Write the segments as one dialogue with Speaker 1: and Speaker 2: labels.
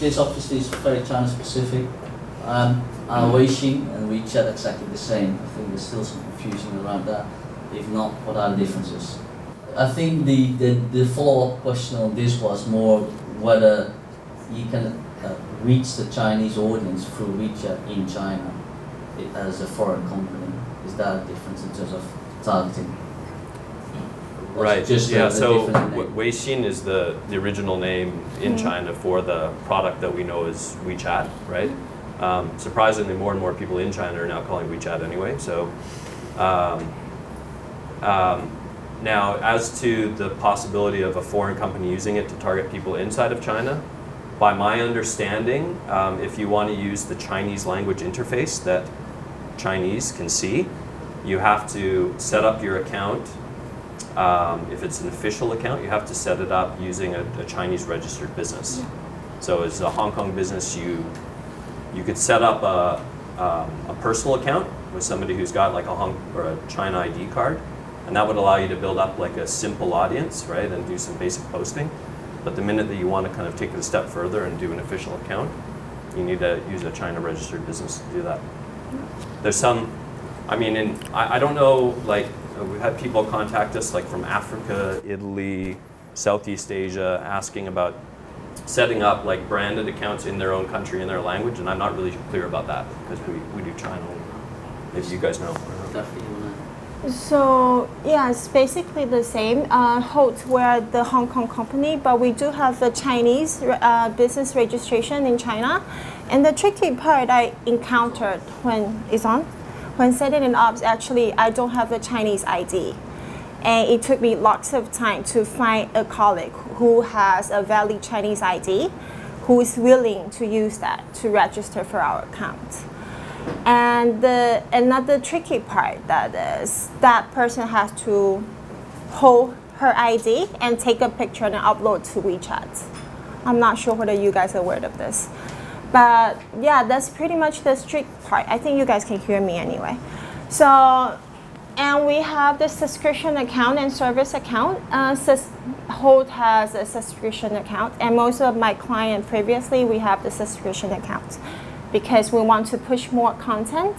Speaker 1: this obviously is very China specific. Are Weixin and WeChat exactly the same? I think there's still some confusion around that. If not, what are the differences? I think the follow-up question on this was more whether you can reach the Chinese audience through WeChat in China as a foreign company. Is that a difference in terms of targeting?
Speaker 2: Right.
Speaker 1: Just
Speaker 2: yeah. So Weixin is the original name in China for the product that we know as WeChat, right? Surprisingly, more and more people in China are now calling WeChat anyway. So now, as to the possibility of a foreign company using it to target people inside of China, by my understanding, if you want to use the Chinese language interface that Chinese can see, you have to set up your account. If it's an official account, you have to set it up using a Chinese registered business. So as a Hong Kong business, you could set up a personal account with somebody who's got like a China ID card, and that would allow you to build up like a simple audience, right, and do some basic posting. But the minute that you want to kind of take it a step further and do an official account, you need to use a China registered business to do that. There's some, I mean, I don't know, like, we've had people contact us like from Africa, Italy, Southeast Asia, asking about setting up like branded accounts in their own country in their language, and I'm not really clear about that because we do China. Maybe you guys know.
Speaker 3: So yeah, it's basically the same. Holt, we're the Hong Kong company, but we do have a Chinese business registration in China. And the tricky part I encountered when setting it up, actually I don't have a Chinese ID. And it took me lots of time to find a colleague who has a valid Chinese ID, who is willing to use that to register for our account. And another tricky part that is that person has to hold her ID and take a picture and upload to WeChat. I'm not sure whether you guys are aware of this. But yeah, that's pretty much the strict part. I think you guys can hear me anyway. So, and we have the subscription account and service account. Holt has a subscription account, and most of my clients previously, we have the subscription account because we want to push more content,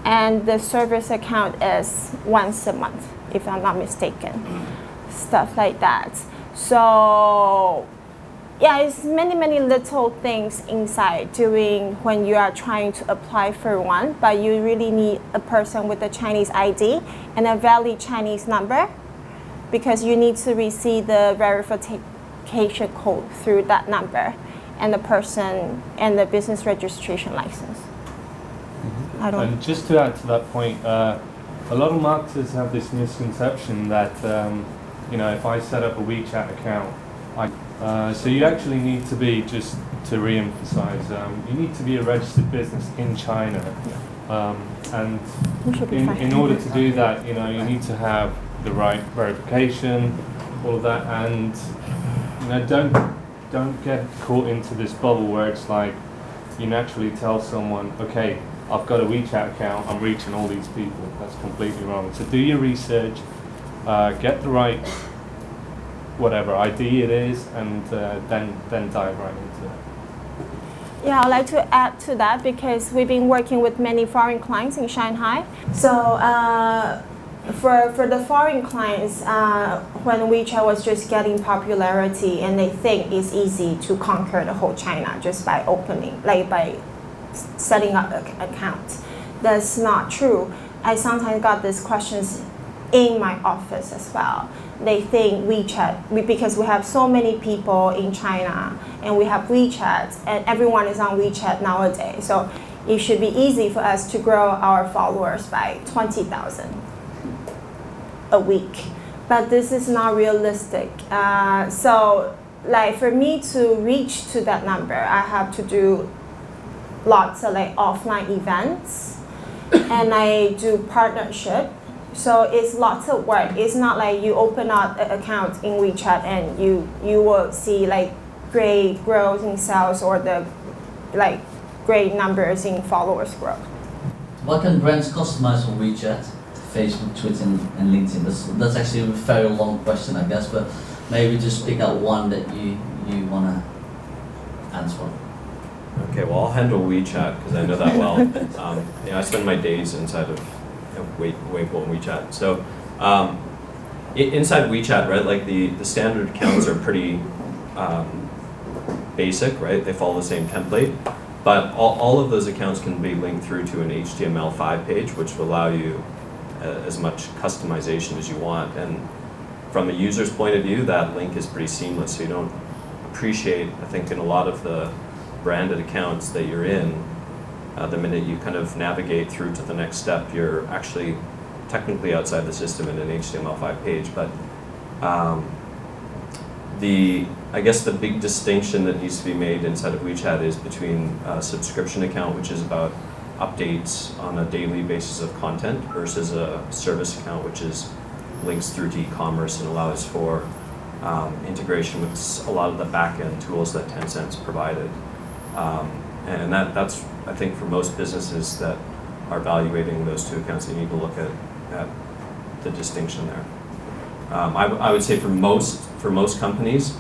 Speaker 3: and the service account is once a month, if I'm not mistaken, stuff like that. So yeah, it's many little things inside doing when you are trying to apply for one, but you really need a person with a Chinese ID and a valid Chinese number, because you need to receive the verification code through that number and the person and the business registration license.
Speaker 4: And just to add to that point, a lot of marketers have this misconception that if I set up a WeChat account, so you actually need to be, just to re-emphasize, you need to be a registered business in China, and in order to do that, you need to have the right verification, all of that, and don't get caught into this bubble where it's like you naturally tell someone, okay, I've got a WeChat account, I'm reaching all these people. That's completely wrong. So do your research, get the right whatever ID it is, and then dive right into it.
Speaker 3: Yeah, I'd like to add to that because we've been working with many foreign clients in Shanghai. So for the foreign clients, when WeChat was just getting popularity, and they think it's easy to conquer the whole China just by by setting up an account. That's not true. I sometimes got these questions in my office as well. They think WeChat, because we have so many people in China and we have WeChat and everyone is on WeChat nowadays. So it should be easy for us to grow our followers by 20,000 a week. But this is not realistic. So like for me to reach to that number, I have to do lots of offline events and I do partnership. So it's lots of work. It's not like you open up an account in WeChat and you will see great growth in sales or the great numbers in followers growth.
Speaker 1: What can brands customize on WeChat, Facebook, Twitter, and LinkedIn? That's actually a very long question, I guess, but maybe just pick out one that you want to answer.
Speaker 2: Okay, well, I'll handle WeChat because I know that well. I spend my days inside of Weibo and WeChat. So inside WeChat, right, like the standard accounts are pretty basic, right? They follow the same template. But all of those accounts can be linked through to an HTML5 page, which will allow you as much customization as you want. And from a user's point of view, that link is pretty seamless. So you don't appreciate, I think, in a lot of the branded accounts that you're in, the minute you kind of navigate through to the next step, you're actually technically outside the system in an HTML5 page. But I guess the big distinction that needs to be made inside of WeChat is between a subscription account, which is about updates on a daily basis of content, versus a service account, which is links through to e-commerce and allows for integration with a lot of the back-end tools that Tencent's provided. And that's, I think, for most businesses that are evaluating those two accounts, they need to look at the distinction there. I would say for most companies,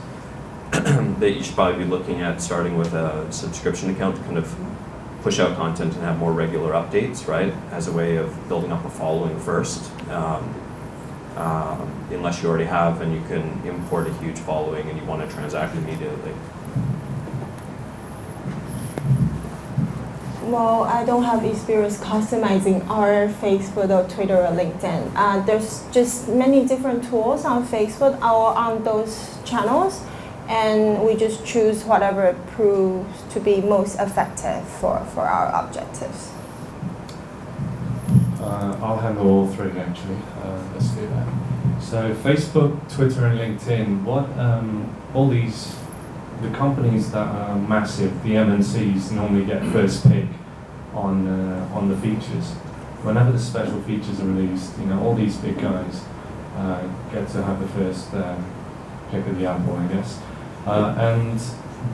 Speaker 2: that you should probably be looking at starting with a subscription account to kind of push out content and have more regular updates, right? As a way of building up a following first, unless you already have and you can import a huge following and you want to transact immediately.
Speaker 3: Well, I don't have experience customizing our Facebook or Twitter or LinkedIn. There's just many different tools on Facebook or on those channels, and we just choose whatever proves to be most effective for our objectives.
Speaker 4: I'll handle all three actually. Let's do that. So Facebook, Twitter, and LinkedIn. What all these, the companies that are massive, the MNCs, normally get first pick on the features. Whenever the special features are released, all these big guys get to have the first pick of the apple, I guess. And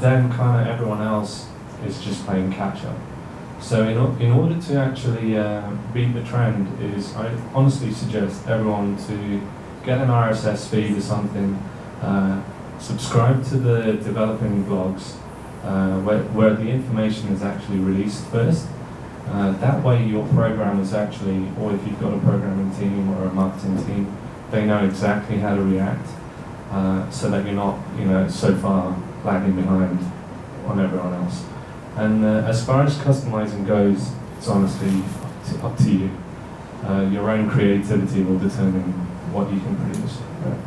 Speaker 4: then kind of everyone else is just playing catch up. So in order to actually beat the trend, I honestly suggest everyone to get an RSS feed or something, subscribe to the developing blogs where the information is actually released first. That way your programmers actually, or if you've got a programming team or a marketing team, they know exactly how to react, so that you're not so far lagging behind on everyone else. And as far as customizing goes, it's honestly up to you. Your own creativity will determine what you can produce. Right?